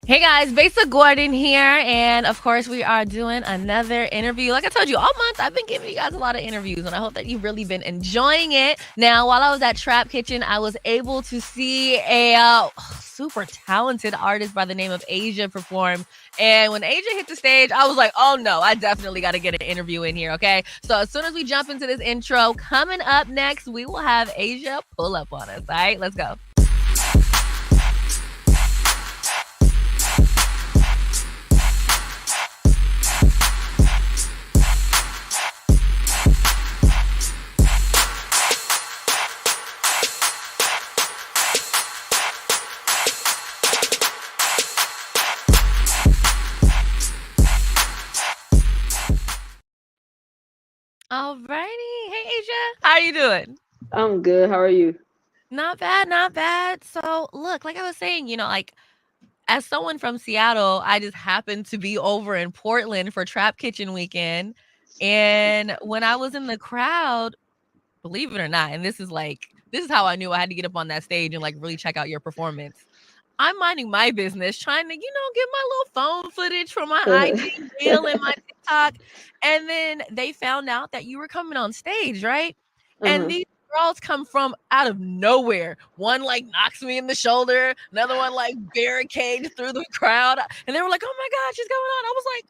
Hey guys, Besa Gordon here, and of course we are doing another interview. Like I told you, all month I've been giving you guys a lot of interviews, and I hope that you've really been enjoying it. Now, while I was at Trap Kitchen, I was able to see a super talented artist by the name of Azjah perform. And when Azjah hit the stage, I was like, oh no, I definitely got to get an interview in here, okay? So as soon as we jump into this intro, coming up next, we will have Azjah pull up on us. All right, let's go. Alrighty. Hey Azjah, how are you doing? I'm good. How are you? Not bad, not bad. So, look, like I was saying, like as someone from Seattle, I just happened to be over in Portland for Trap Kitchen weekend. And when I was in the crowd, believe it or not, and this is how I knew I had to get up on that stage and like really check out your performance. I'm minding my business, trying to, get my little phone footage from my IG reel and my TikTok. And then they found out that you were coming on stage, right? And Uh-huh. these girls come from out of nowhere. One like knocks me in the shoulder, another one like barricades through the crowd. And they were like, oh my God, she's going on. I was like,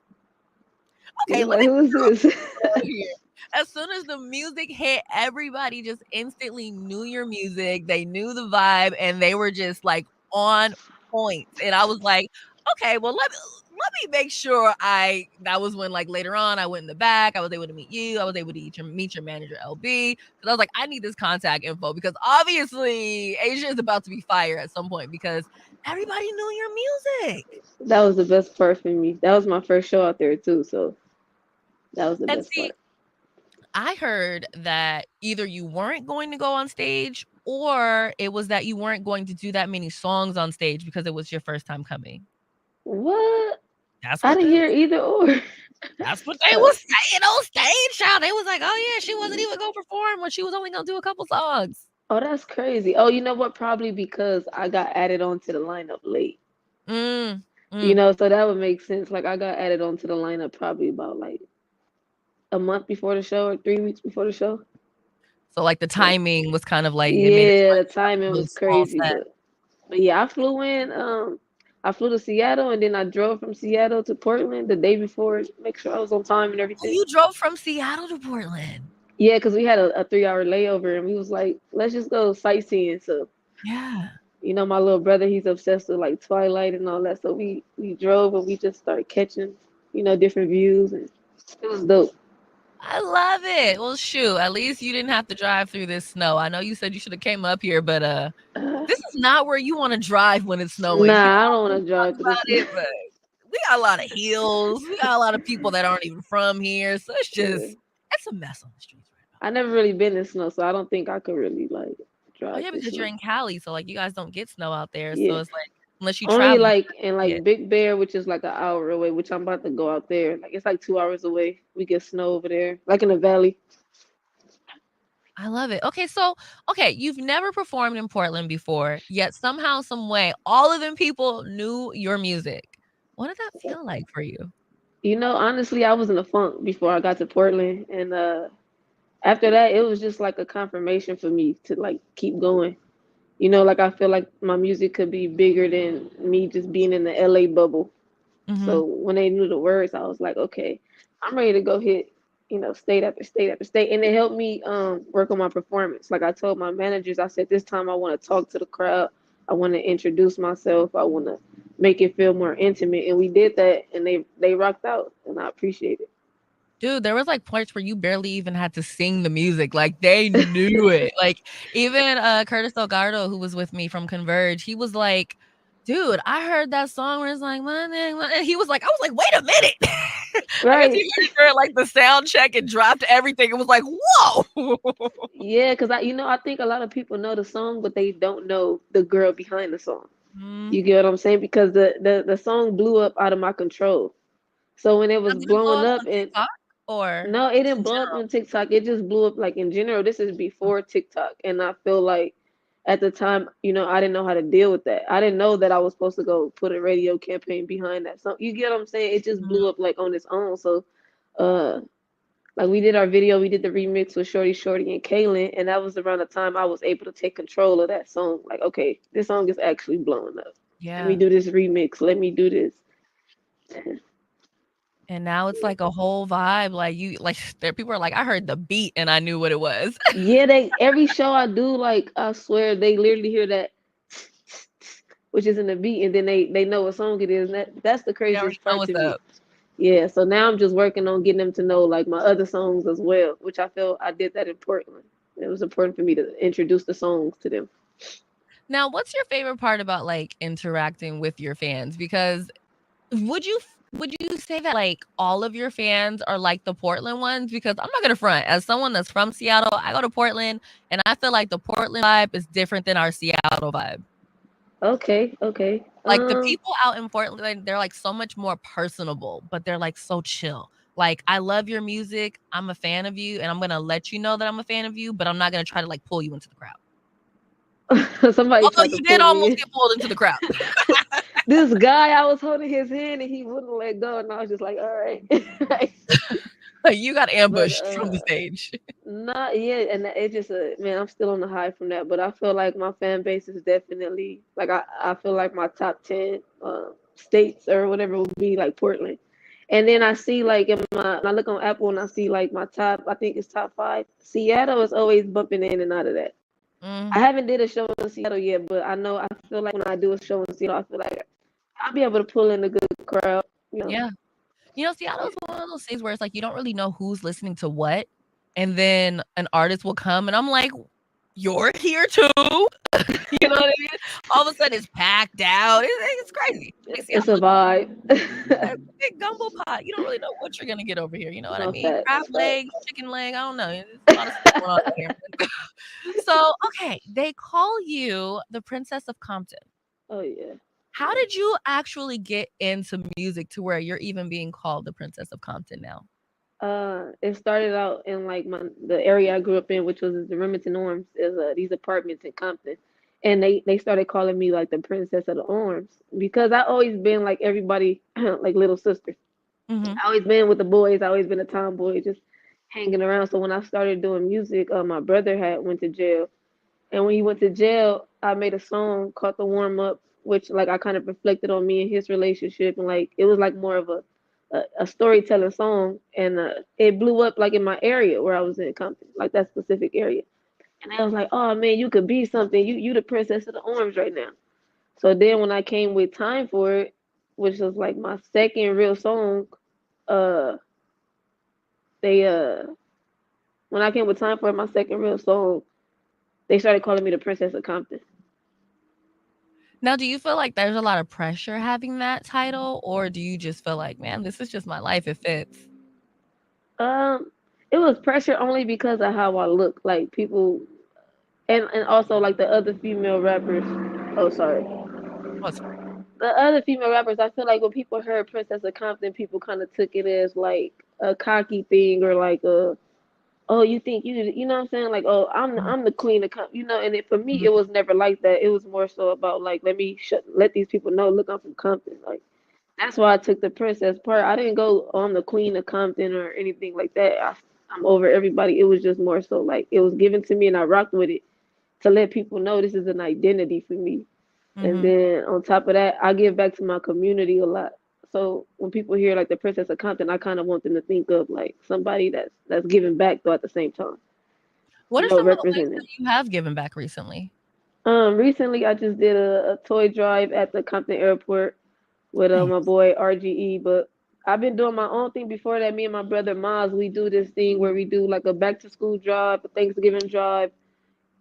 okay, You're let like, me who is this? here. As soon as the music hit, everybody just instantly knew your music. They knew the vibe and they were just like on point. And I was like, okay, well let me make sure that was when like later on I went in the back. I was able to meet you. I was able to meet your manager LB. Because I was like, I need this contact info because obviously Asia is about to be fired at some point because everybody knew your music. That was the best part for me. That was my first show out there too, so that was the And best see, part. I heard that either you weren't going to go on stage or it was that you weren't going to do that many songs on stage because it was your first time coming. What? That's I what didn't they hear either or. that's what they Uh, was saying on stage, child. They was like, "Oh yeah, she wasn't even gonna perform when she was only gonna do a couple songs." oh, that's crazy. Oh, you know what? Probably because I got added onto the lineup late. Mm, mm. So that would make sense. Like I got added onto the lineup probably about like a month before the show or 3 weeks before the show. So like the So timing was kind of like it made it seem yeah, like the you got a timing little was small crazy, set. but yeah, I flew to Seattle and then I drove from Seattle to Portland the day before, make sure I was on time and Oh, everything. you drove from Seattle to Portland. Yeah, because we had a 3 hour layover and we was like, let's just go sightseeing. So, Yeah. my little brother, he's obsessed with like Twilight and all that. So we drove and we just started catching, different views and it was dope. I love it. Well, shoot, at least you didn't have to drive through this snow. I know you said you should have came up here, but Uh, this is not where you want to drive when it's snowing. People nah, I don't always want to talk drive through about this. it, but we got a lot of hills. We got a lot of people that aren't even from here, so Yeah. it's a mess on the streets right now. I never really been in snow, so I don't think I could really like Oh drive yeah, through because you're snow. in Cali, so like you guys don't get snow out there. So Yeah. it's like unless you Only travel, like in you get. like Big Bear, which is like an hour away, which I'm about to go out there. Like it's like 2 hours away. We get snow over there, like in the valley. I love it. Okay, you've never performed in Portland before, yet somehow, some way, all of them people knew your music. What did that feel like for you? Honestly, I was in a funk before I got to Portland, and after that, it was just like a confirmation for me to like keep going. Like I feel like my music could be bigger than me just being in the LA bubble. So Mhm. when they knew the words, I was like, okay, I'm ready to go hit, state after state after state. And it helped me work on my performance. Like I told my managers, I said, this time I want to talk to the crowd. I want to introduce myself. I want to make it feel more intimate. And we did that and they rocked out and I appreciate Dude, there was, like, parts where you barely even had to sing the music, like, they knew it. Like, even, Curtis Delgado, who was with me from Converge, he was like, "Dude, I heard that song where it's like, my name," and he was like I was like, "Wait a minute." it. I guess he Right. heard it during, like, the sound check and dropped everything and was like, "Whoa." Yeah, because I think a lot of people know the song, but they don't know the girl behind the song. You Mhm. get what I'm saying? Because the song blew up out of my control. So when it Now was did it blow blowing up up on and TikTok or no, it just didn't in blow up general? on TikTok. It just blew up like in general. This is before TikTok. And I feel like at the time, I didn't know how to deal with that. I didn't know that I was supposed to go put a radio campaign behind that. So you get what I'm saying? It just blew Mhm. up like on its own. So uh like we did our video, we did the remix with Shorty and Kaylin, and that was around the time I was able to take control of that song. Like, okay, this song is actually blowing up. Let me Yeah. do this remix. Let me do this. And now it's like a whole vibe. Like you like there people are like, I heard the beat and I knew what it was. Yeah, they every show I do, like I swear they literally hear that which is in the beat, and then they know what song it is. And that's the They already craziest know part what's to me. up. Yeah, so now I'm just working on getting them to know like my other songs as well, which I feel I did that in Portland. It was important for me to introduce the songs to them. Now, what's your favorite part about like interacting with your fans? Because would you say that like all of your fans are like the Portland ones? Because I'm not gonna front. As someone that's from Seattle, I go to Portland and I feel like the Portland vibe is different than our Seattle vibe. Okay, okay. Like the people out in Portland, like, they're like so much more personable, but they're like so chill. Like, I love your music. I'm a fan of you, and I'm gonna let you know that I'm a fan of you, but I'm not gonna try to like pull you into the crowd. Somebody Although tried to you did pull me almost in. get pulled into the crowd. This guy, I was holding his hand and he wouldn't let go, and I was just like, all right. Like you got But ambushed from the stage. not yet, and it just man, I'm still on the high from that. But I feel like my fan base is definitely like I feel like my top 10 states or whatever would be like Portland. And then I see like in my when I look on Apple and I see like my top, I think it's top 5. Seattle is always bumping in and out of that. I Mm, haven't did a show in Seattle yet, but I know I feel like when I do a show in Seattle, I feel like I'll be able to pull in a good crowd. You know. yeah. Seattle's one of those cities where it's like you don't really know who's listening to what, and then an artist will come, and I'm like, "You're here too." You know what I mean? All of a sudden, it's packed out. It's crazy. Like It's a Seattle, vibe. a big gumbo pot. You don't really know what you're gonna get over here. You know what I No mean? Crab facts, legs, facts. chicken leg. I don't know. There's a lot of stuff going on here. So, okay, they call you the Princess of Compton. Oh yeah. How did you actually get into music to where you're even being called the Princess of Compton now? It started out in like the area I grew up in, which was the Remington Arms, is these apartments in Compton, and they started calling me like the Princess of the Arms because I always been like everybody like little sister. Mhm. I always been with the boys. I always been a tomboy, just hanging around. So when I started doing music, my brother had went to jail, and when he went to jail, I made a song called "The Warm Up," which like I kind of reflected on me and his relationship, and like it was like more of a storytelling song, and it blew up like in my area where I was in Compton, like that specific area. And I was like, "Oh man, you could be something. You the princess of the arms right now." So then when I came with "Time for It," which was like my second real song, uh, they when I came with "Time for It," my second real song, they started calling me the Princess of Compton. Now, do you feel like there's a lot of pressure having that title, or do you just feel like, "Man, this is just my life, it fits?" Um, it was pressure only because of how I look. Like people, and also like the other female rappers. Oh, sorry. Oh, it's fine. The other female rappers, I feel like when people heard Princess of Compton, people kind of took it as like a cocky thing or like a, oh, you think you know what I'm saying? Like, oh, Mhm, I'm the queen of Compton, And for me, mhm, it was never like that. It was more so about like, let these people know, look, I'm from Compton. Like that's why I took the princess part. I didn't go, oh, I'm the queen of Compton or anything like that. I'm over everybody. It was just more so like it was given to me and I rocked with it to let people know this is an identity for me. And mhm. then on top of that, I give back to my community a lot. So when people hear like the Princess of Compton, I kind of want them to think of like somebody that's giving back though at the same time, What are some of the ways representing. that you have given back recently? Recently I just did a toy drive at the Compton Airport with my Nice. boy RGE, but I've been doing my own thing before that. Me and my brother Maz, we do this thing where we do like a back to school drive, a Thanksgiving drive.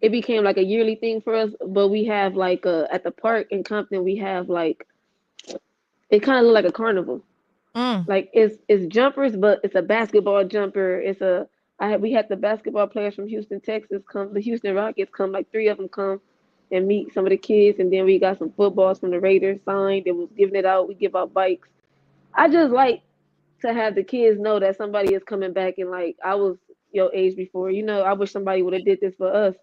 It became like a yearly thing for us, but we have like at the park in Compton, we have like it kind of look like a carnival. Mm. Like it's jumpers, but it's a basketball jumper. We had the basketball players from Houston, Texas come. The Houston Rockets come. Like three of them come and meet some of the kids, and then we got some footballs from the Raiders signed. It was giving it out. We give out bikes. I just like to have the kids know that somebody is coming back, and like I was your age before. I wish somebody would have did this for us.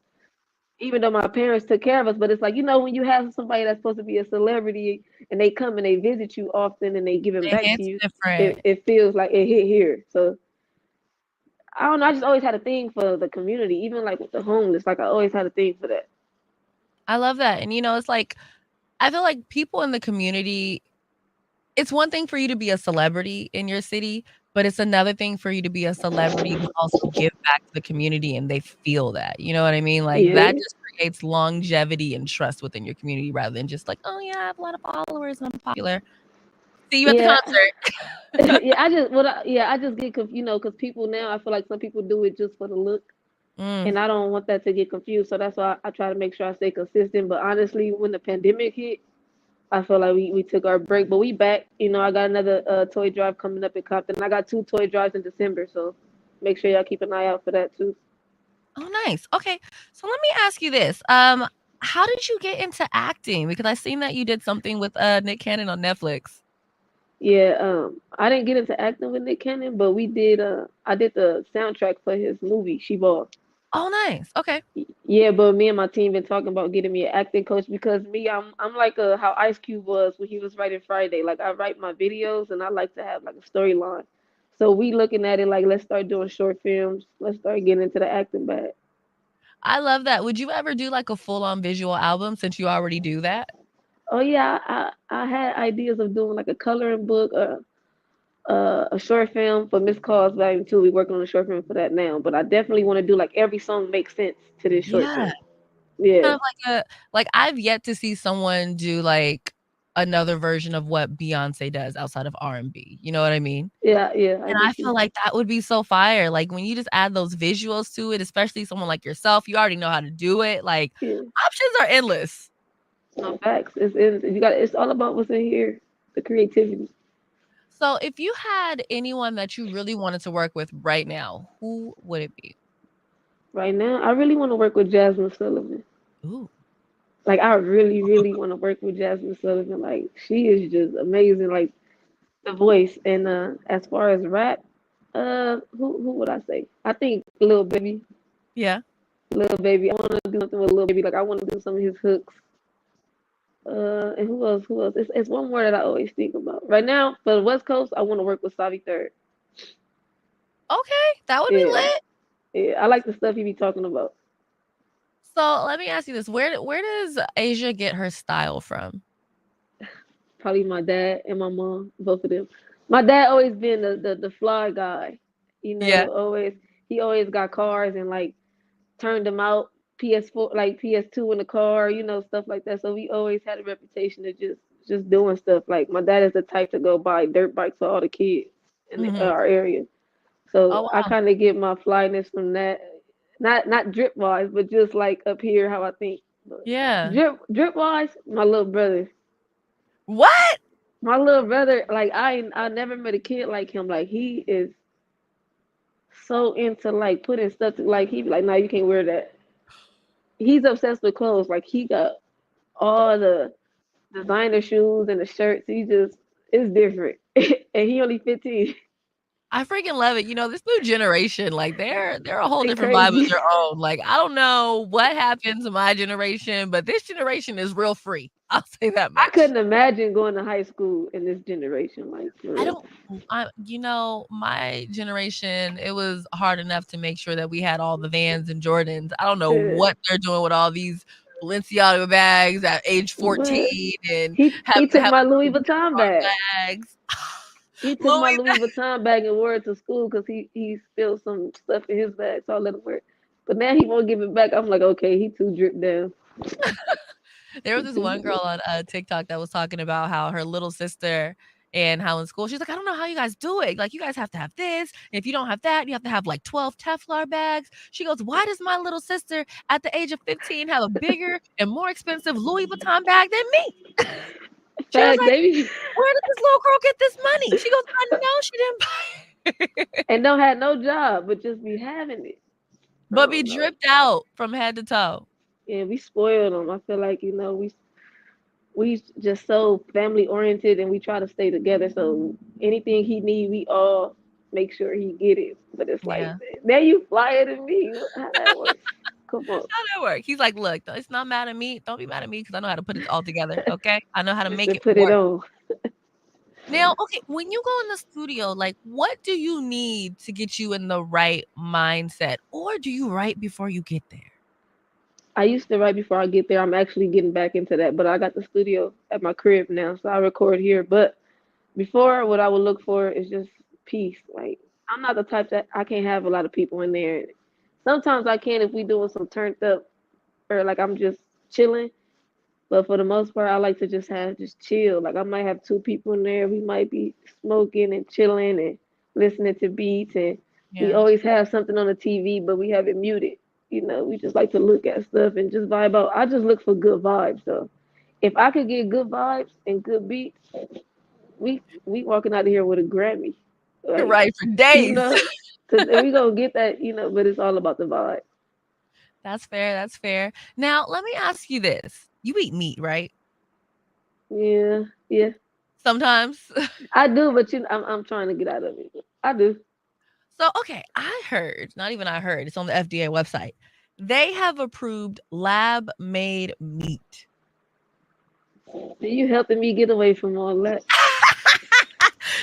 even though my parents took care of us, but it's like, when you have somebody that's supposed to be a celebrity and they come and they visit you often and they giving It back to hits you, it, different. it feels like it hit here. So I don't know. I just always had a thing for the community, even like with the homeless. Like I always had a thing for that. I love that. And it's like I feel like people in the community, it's one thing for you to be a celebrity in your city, but it's another thing for you to be a celebrity who also give back to the community and they feel that. You know what I mean? Like that Yeah, just creates longevity and trust within your community rather than just like, oh yeah, I have a lot of followers and I'm popular. See you at the yeah, concert. yeah. I just get confused, because people now I feel like some people do it just for the look, Mm. and I don't want that to get confused. So that's why I try to make sure I stay consistent. But honestly, when the pandemic hit, I feel like we took our break, but we back. I got another toy drive coming up in Compton. I got two toy drives in December, so make sure y'all keep an eye out for that too. Oh, nice. Okay. So let me ask you this. How did you get into acting? Because I seen that you did something with Nick Cannon on Netflix. Yeah, I didn't get into acting with Nick Cannon, but we did. I did the soundtrack for his movie She Ball. Oh, nice. Okay. Yeah, but me and my team been talking about getting me an acting coach because me, I'm like how Ice Cube was when he was writing Friday. Like I write my videos and I like to have like a storyline. So we looking at it like let's start doing short films. Let's start getting into the acting bag. I love that. Would you ever do like a full-on visual album since you already do that? Oh yeah, I had ideas of doing like a coloring book or a short film for Miss Calls Volume 2. We working on a short film for that now, but I definitely want to do like every song makes sense to this short Yeah. film. Yeah, Kind of like I've yet to see someone do like another version of what Beyonce does outside of R&B. You know what I mean? yeah, yeah. I And I get feel you. like that would be so fire. Like when you just add those visuals to it, especially someone like yourself, you already know how to do it. Like Yeah, options are endless. no facts. You got. It's all about what's in here, the creativity. So if you had anyone that you really wanted to work with right now, who would it be? Right now, I really want to work with Jasmine Sullivan. Ooh. Like I really, really want to work with Jasmine Sullivan. Like she is just amazing. Like the voice and as far as rap, who would I say? I think Lil Baby. Yeah. Lil Baby. I want to do something with Lil Baby. Like I want to do some of his hooks. And who else? Who else? It's one more that I always think about. Right now, for the West Coast, I want to work with Savi Third. Okay, that would be Yeah, lit. yeah. I like the stuff he be talking about. So let me ask you this: where does Asia get her style from? Probably my dad and my mom, both of them. My dad always been the fly guy. Yeah. Always he always got cars and like turned them out. PS4, like PS2 in the car, stuff like that. So we always had a reputation of just doing stuff. Like my dad is the type to go buy dirt bikes for all the kids in Mhm. our area. So Oh I wow. kind of get my flyness from that. Not drip wise, but just like up here how I think. But Yeah. drip wise, my little brother. What? My little brother, like I never met a kid like him. Like he is so into like putting stuff to, like he be like, no, you can't wear that. He's obsessed with clothes. Like he got all the designer shoes and the shirts. He just it's different. And he only 15. I freaking love it. This new generation, like they're a whole They different vibe of crazy. their own. Like I don't know what happened to my generation, but this generation is real free. I'll say that I much. couldn't imagine going to high school in this generation, like for I real. don't my generation, it was hard enough to make sure that we had all the Vans and Jordans. I don't know Yeah. what they're doing with all these Balenciaga bags at age What? 14 and He having to took have my Louis Louis Vuitton Vuitton bag. bags. He took my Louis Louis Vuitton bag and wore it to school because he spilled some stuff in his bag, so I let him wear it. But now he won't give it back. I'm like, okay, he too dripped down. There was He this too one girl dripped. on, TikTok that was talking about how her little sister and how in school she's like, "I don't know how you guys do it. Like, you guys have to have this. And if you don't have that, you have to have, like, 12 Teflar bags." She goes, "Why does my little sister at the age of 15 have a bigger and more expensive Louis Vuitton bag than me?" She was Facts, like, baby. "Where did this little girl get this money?" She goes, "I know she didn't buy it." And don't have no job, but just be having it. I But be don't know. dripped out from head to toe. Yeah, we spoiled them. I feel like we just so family oriented and we try to stay together. So anything he need, we all make sure he get it. But it's like, Yeah. now you flyer than me. How that works? Come on. How that work? He's like, "Look, it's not mad at me. Don't be mad at me because I know how to put it all together, okay? I know how to I make said it put it work." on. Now, okay, when you go in the studio, like, what do you need to get you in the right mindset? Or do you write before you get there? I used to write before I get there. I'm actually getting back into that, but I got the studio at my crib now, so I record here. But before, what I would look for is just peace. Like I'm not the type that I can't have a lot of people in there. Sometimes I can if we doing some turned up or like I'm just chilling. But for the most part, I like to just have just chill. Like I might have two people in there. We might be smoking and chilling and listening to beats, and we Yeah. always have something on the TV, but we have it muted. We just like to look at stuff and just vibe out. I just look for good vibes though. If I could get good vibes and good beats, we walking out of here with a Grammy. You're Like, right for you days. know, cause we gonna get that, but it's all about the vibe. That's fair, that's fair. Now, let me ask you this. You eat meat, right? Yeah, yeah. Sometimes? I do, but I'm trying to get out of it. I do. So, okay, I heard, not even I heard, it's on the FDA website. They have approved lab-made meat. You helping me get away from all that.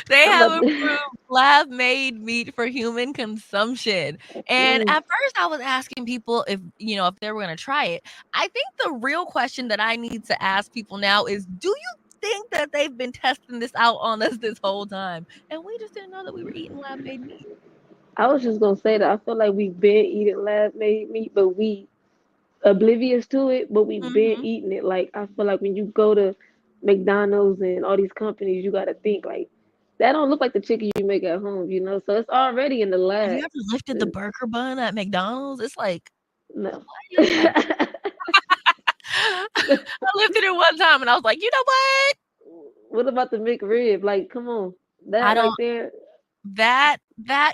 They I'm have about to. approved lab-made meat for human consumption. And Mm, at first I was asking people if they were gonna try it. I think the real question that I need to ask people now is, do you think that they've been testing this out on us this whole time? And we just didn't know that we were eating lab-made meat. I was just gonna say that I feel like we've been eating lab made meat, but we oblivious to it, but we've been Mhm. eating it. Like I feel like when you go to McDonald's and all these companies, you gotta think like that don't look like the chicken you make at home. So it's already in the Have you lab. ever lifted the burger bun at McDonald's? It's like, No. what is that? I lifted it one time and I was like, "You know what? What about the McRib? Like, come on, I that right don't there. that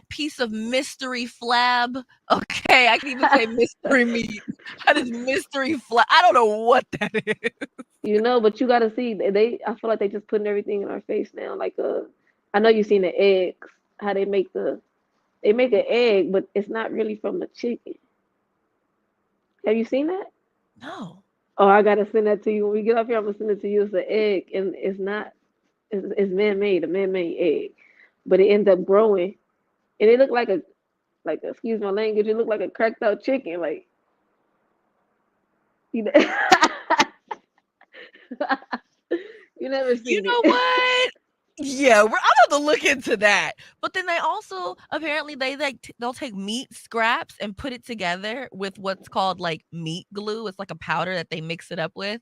piece of mystery flab." Okay, I can even say mystery meat. That is mystery flab. I don't know what that is. But you gotta see they. I feel like they just putting everything in our face now. Like, I know you seen the eggs, how they make an egg, but it's not really from a chicken. Have you seen that? No. Oh, I gotta send that to you when we get up here. I'm gonna send it to you. It's an egg, and it's not. It's man-made, a man-made egg, but it ends up growing, and it looked like excuse my language. It looked like a cracked out chicken. Like you, know, you never You seen know it. what? Yeah, I'm about to look into that. But then they also apparently they'll take meat scraps and put it together with what's called like meat glue. It's like a powder that they mix it up with.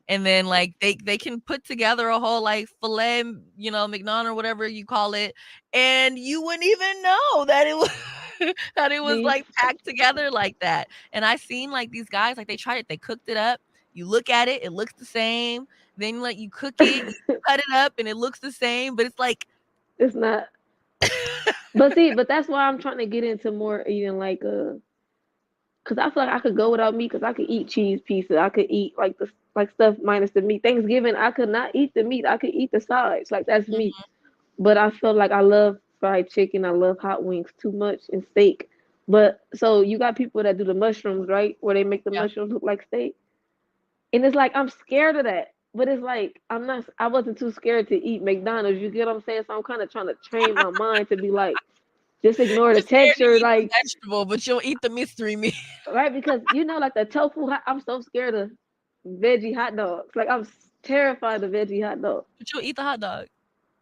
And then like they can put together a whole like filet, mignon or whatever you call it, and you wouldn't even know that it was that it was See, like packed together like that. And I seen like these guys like they tried it, they cooked it up. You look at it, it looks the same. Then like you cook it, you cut it up and it looks the same, but it's like it's not. But see, but that's why I'm trying to get into more eating like cause I feel like I could go without meat, cause I could eat cheese pizza, I could eat like the like stuff minus the meat. Thanksgiving, I could not eat the meat, I could eat the sides, like that's me. mhm, But I feel like I love fried chicken, I love hot wings too much, and steak. But so you got people that do the mushrooms, right? Where they make the yeah. mushrooms look like steak. And it's like I'm scared of that. But it's like I wasn't too scared to eat McDonald's. You get what I'm saying? So I'm kind of trying to train my mind to be like, just ignore the You're scared to texture, eat the like vegetable, but you'll eat the mystery meat. right? Because like the tofu, I'm so scared of veggie hot dogs. Like I'm terrified of veggie hot dogs. But you'll eat the hot dog.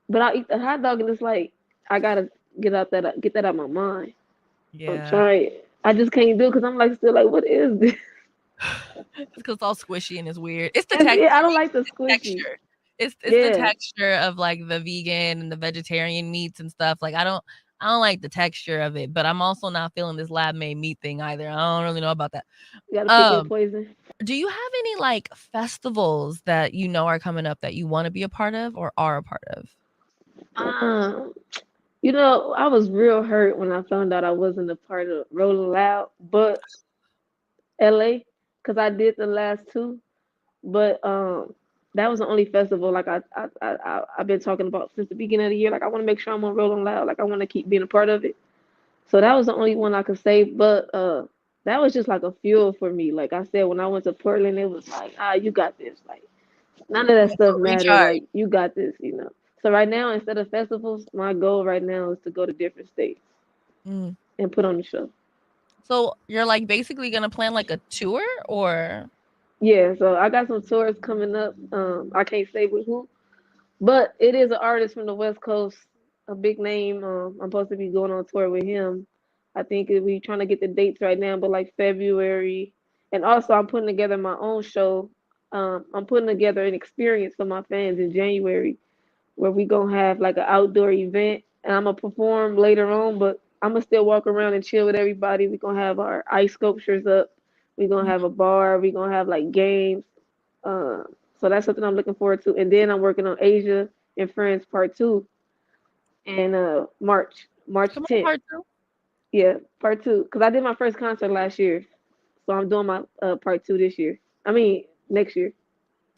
But I'll eat the hot dog, and it's like I gotta get that out my mind. I'm Yeah. trying. I just can't do it because I'm like still like, what is this? It's because it's all squishy and it's weird. It's the I for don't me, like the it's the squishy. texture. It's the Yeah, texture of like the vegan and the vegetarian meats and stuff. Like I don't like the texture of it, but I'm also not feeling this lab made meat thing either. I don't really know about that. you gotta pick your Um, poison. do you have any like festivals that you know are coming up that you want to be a part of or are a part of? Um, I was real hurt when I found out I wasn't a part of Rolling Loud, but LA, because I did the last two. But that was the only festival like I've been talking about since the beginning of the year. Like I want to make sure I'm on Rolling Loud. Like I want to keep being a part of it. So that was the only one I could say. But that was just like a fuel for me. Like I said, when I went to Portland, it was like, ah, you got this. Like none of that stuff mattered. Recharge. Like you got this. So right now, instead of festivals, my goal right now is to go to different states Mm. and put on the show. So you're like basically gonna plan like a tour or Yeah, so I got some tours coming up. I can't say with who, but it is an artist from the West Coast, a big name. I'm supposed to be going on tour with him. I think we trying to get the dates right now, but like February. And also, I'm putting together my own show. I'm putting together an experience for my fans in January, where we gonna have like an outdoor event, and I'm gonna perform later on. But I'm gonna still walk around and chill with everybody. We gonna have our ice sculptures up. We gonna Mhm. have a bar. We gonna have like games. Uh, so that's something I'm looking forward to. And then I'm working on Asia and Friends Part Two and March Come on, 10th. part two. Yeah, Part Two. Cause I did my first concert last year, so I'm doing my Part Two this year. I mean next year.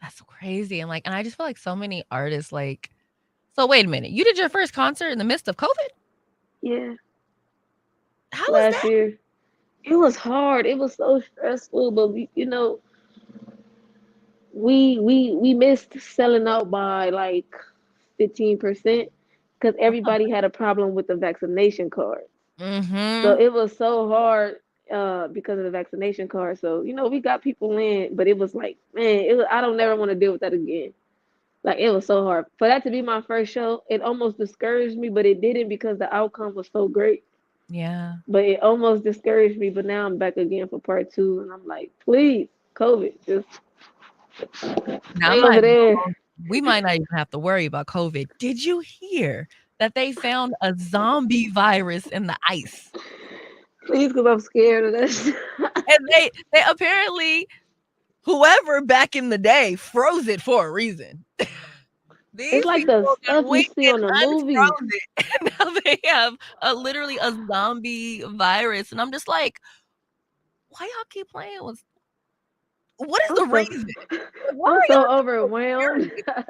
That's so crazy. And I just feel like so many artists like so wait a minute. You did your first concert in the midst of COVID? Yeah, How was last that? year. It was hard. It was so stressful, but we missed selling out by like 15% because everybody had a problem with the vaccination card. So Mhm. it was so hard because of the vaccination card. So we got people in, but it was like, man, I don't never want to deal with that again. Like it was so hard for that to be my first show. It almost discouraged me, but it didn't because the outcome was so great. Yeah. But it almost discouraged me. But now I'm back again for part two, and I'm like, please, COVID, just Now I'm stay not over even there. going we might not even have to worry about COVID. Did you hear that they found a zombie virus in the ice? Please, because I'm scared of that. Shit. And they apparently whoever back in the day froze it for a reason. It's These like the people got stuff you went see on the and movies. unfroze it, and now they have literally a zombie virus, and I'm just like, "Why y'all keep playing with what is I'm the so reason? Like, why I'm are so y'all so overwhelmed. serious?"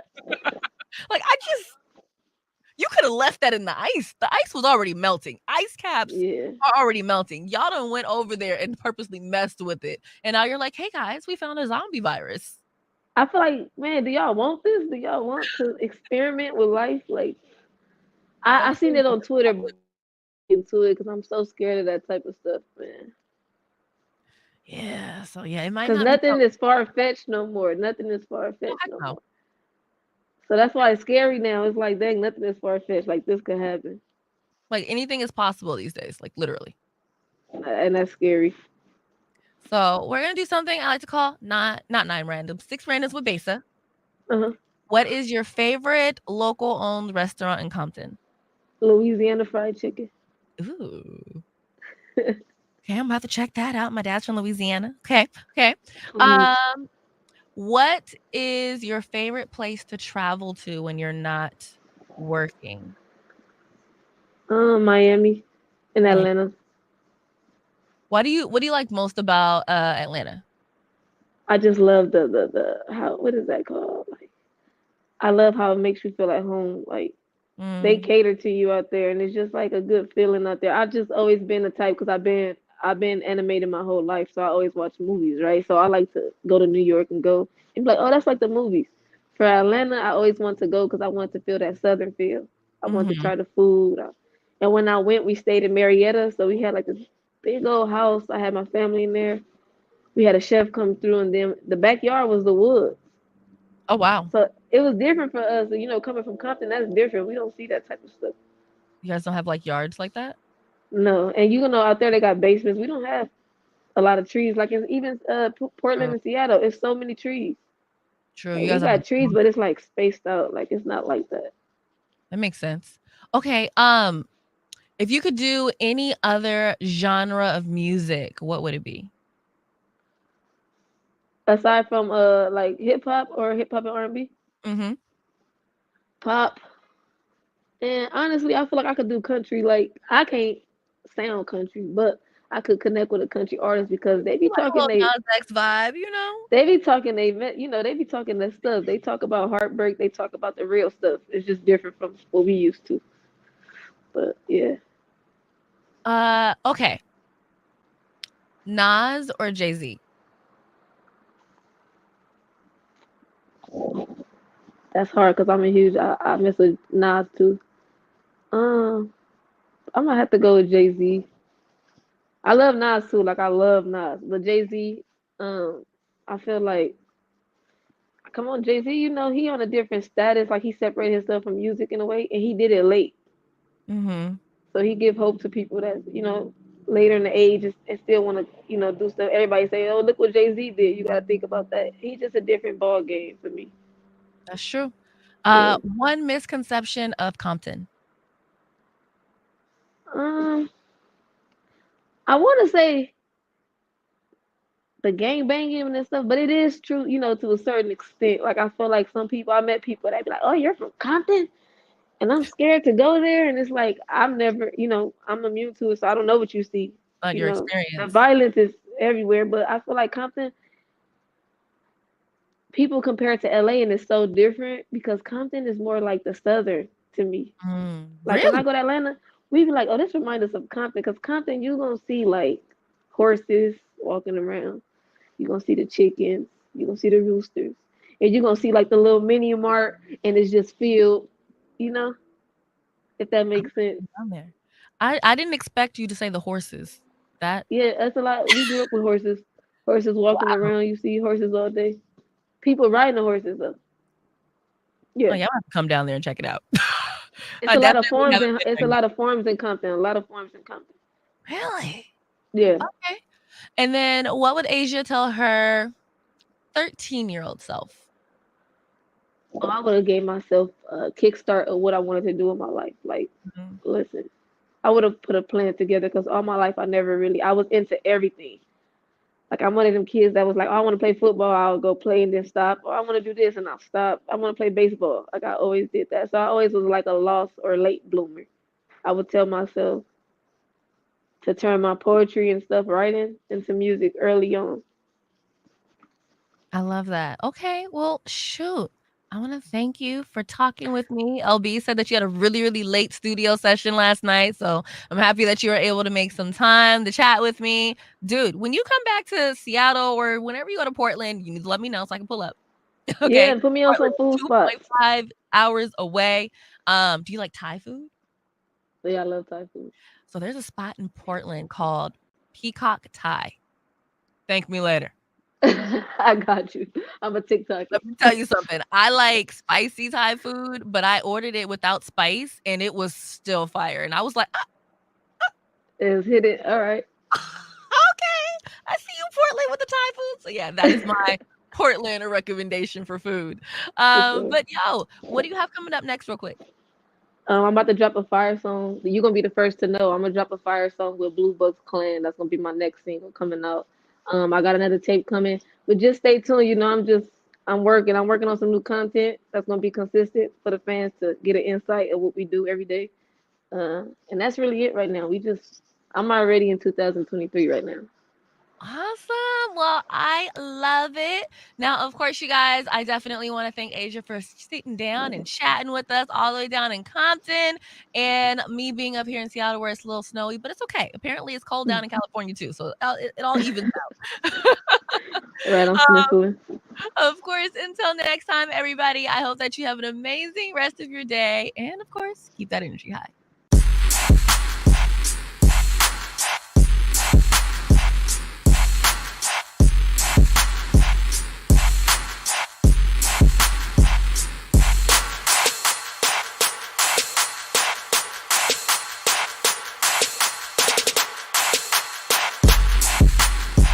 Like, I just you coulda left that in the ice. The ice was already melting. Ice caps Yeah. are already melting. Y'all done went over there and purposely messed with it, and now you're like, "Hey, guys, we found a zombie virus." I feel like, man, do y'all want this? Do y'all want to experiment with life? Like, I Don't seen say it on Twitter, but into it because I'm so scared of that type of stuff, man. yeah, so yeah, it might Because not be nothing is far fetched no more. Nothing is far oh, fetched heck no no. more. So that's why it's scary now. It's like, dang, nothing is far fetched. Like this could happen, Like, anything is possible these days, like, literally. and that's scary. So we're gonna do something I like to call not 9 random, 6 randoms with Besa. Uh-huh. What is your favorite local owned restaurant in Compton? Louisiana fried chicken. Ooh. Okay, I'm about to check that out. My dad's from Louisiana. Okay, okay. Please. Um, what is your favorite place to travel to when you're not working? Miami and Like, Atlanta. what do you like most about Atlanta? I just love the how what is that called? Like I love how it makes you feel at home. Like they Mm, cater to you out there, and it's just like a good feeling out there. I've just always been the type because I've been animated my whole life, so I always watch movies, right? So I like to go to New York and go and be like, oh, that's like the movies. For Atlanta, I always want to go because I want to feel that Southern feel. I want to mhm. try the food. And when I went, we stayed in Marietta, so we had like this big old house. I had my family in there. We had a chef come through, and then the backyard was the woods. Oh, wow. So it was different for us. Coming from Compton, that's different. We don't see that type of stuff. You guys don't have, like, yards like that? No, and out there they got basements. We don't have a lot of trees. Like in even Portland True, and Seattle, it's so many trees. true. Like You we guys have, like got trees, but it's like spaced out. Like it's not like that. that makes sense. Okay, if you could do any other genre of music, what would it be? Aside from like hip hop and R&B, Mhm. pop, and honestly, I feel like I could do country. Like I can't sound country, but I could connect with a country artist because they You be like a talking little Nas X vibe, you know? they be talking that stuff. They talk about heartbreak. They talk about the real stuff. It's just different from what we used to. But yeah, Okay. Nas or Jay-Z? That's hard because I'm a huge. I miss with Nas too. Um, I'm gonna have to go with Jay Z. I love Nas too. Like I love Nas, but Jay Z. Um, I feel like come on, Jay Z. You know he on a different status. Like he separated himself from music in a way, and he did it late. Mhm. So he give hope to people that later in the age and still want to do stuff. Everybody say, "Oh, look what Jay Z did." You got to think about that. He's just a different ball game for me. That's true. Yeah. One misconception of Compton. Um, I want to say the gang banging and stuff, but it is true, to a certain extent. Like I feel like some people I met people that be like, "Oh, you're from Compton," and I'm scared to go there, and it's like I'm never, I'm immune to it, so I don't know what you see. Not your The experience. violence is everywhere, but I feel like Compton people compare it to LA and it's so different because Compton is more like the southern to me. Like when I Really? go to Atlanta, we be like, oh, this reminds us of Compton because Compton, you gonna see like horses walking around. You gonna see the chickens. You gonna see the roosters, and you gonna see like the little mini mart, and it's just filled. You know, if that I'm makes sense. down there. I didn't expect you to say the horses. That Yeah, that's a lot. We grew up with horses. Horses walking wow. around. You see horses all day. People riding the horses though. Oh, Yeah. yeah, I'll have to come down there and check it out. It's I a lot of definitely farms haven't and been it's there a yet. lot of farms in Compton. A lot of farms in Compton. Really? Yeah. Okay. And then what would Asia tell her 13-year-old self? Oh, I would have gave myself a kickstart of what I wanted to do in my life. Like, Mhm. listen, I would have put a plan together because all my life I was into everything. Like I'm one of them kids that was like, oh, I want to play football, I'll go play and then stop. Or I want to do this and I'll stop. I want to play baseball. Like I always did that. So I always was like a lost or late bloomer. I would tell myself to turn my poetry and stuff writing into music early on. I love that. Okay, well, shoot. I want to thank you for talking with me. LB said that you had a really, really late studio session last night. So I'm happy that you were able to make some time to chat with me. Dude, when you come back to Seattle or whenever you go to Portland, you need to let me know so I can pull up. Yeah, Okay. and put me on some Portland food is spots. 2.5 hours away. Do you like Thai food? Yeah, I love Thai food. So there's a spot in Portland called Peacock Thai. Thank me later. I got you. I'm a TikToker. Let me tell you something. I like spicy Thai food, but I ordered it without spice and it was still fire. And I was like, Is hit it. All right. okay, I see you, Portland, with the Thai food. So yeah, that is my Portland recommendation for food. For sure. But yo, what do you have coming up next, real quick? I'm about to drop a fire song. You're gonna be the first to know. I'm gonna drop a fire song with Blue Bucks Clan. That's gonna be my next single coming out. I got another tape coming, but just stay tuned. I'm working. I'm working on some new content that's gonna be consistent for the fans to get an insight of what we do every day. And that's really it right now. I'm already in 2023 right now. Awesome. Well, I love it. Now, of course, you guys, I definitely want to thank Asia for sitting down and chatting with us all the way down in Compton and me being up here in Seattle where it's a little snowy, but it's okay. Apparently, it's cold down in California too. So it all evens out. Right, I'm sniffling. Of course, until next time, everybody, I hope that you have an amazing rest of your day. And of course, keep that energy high.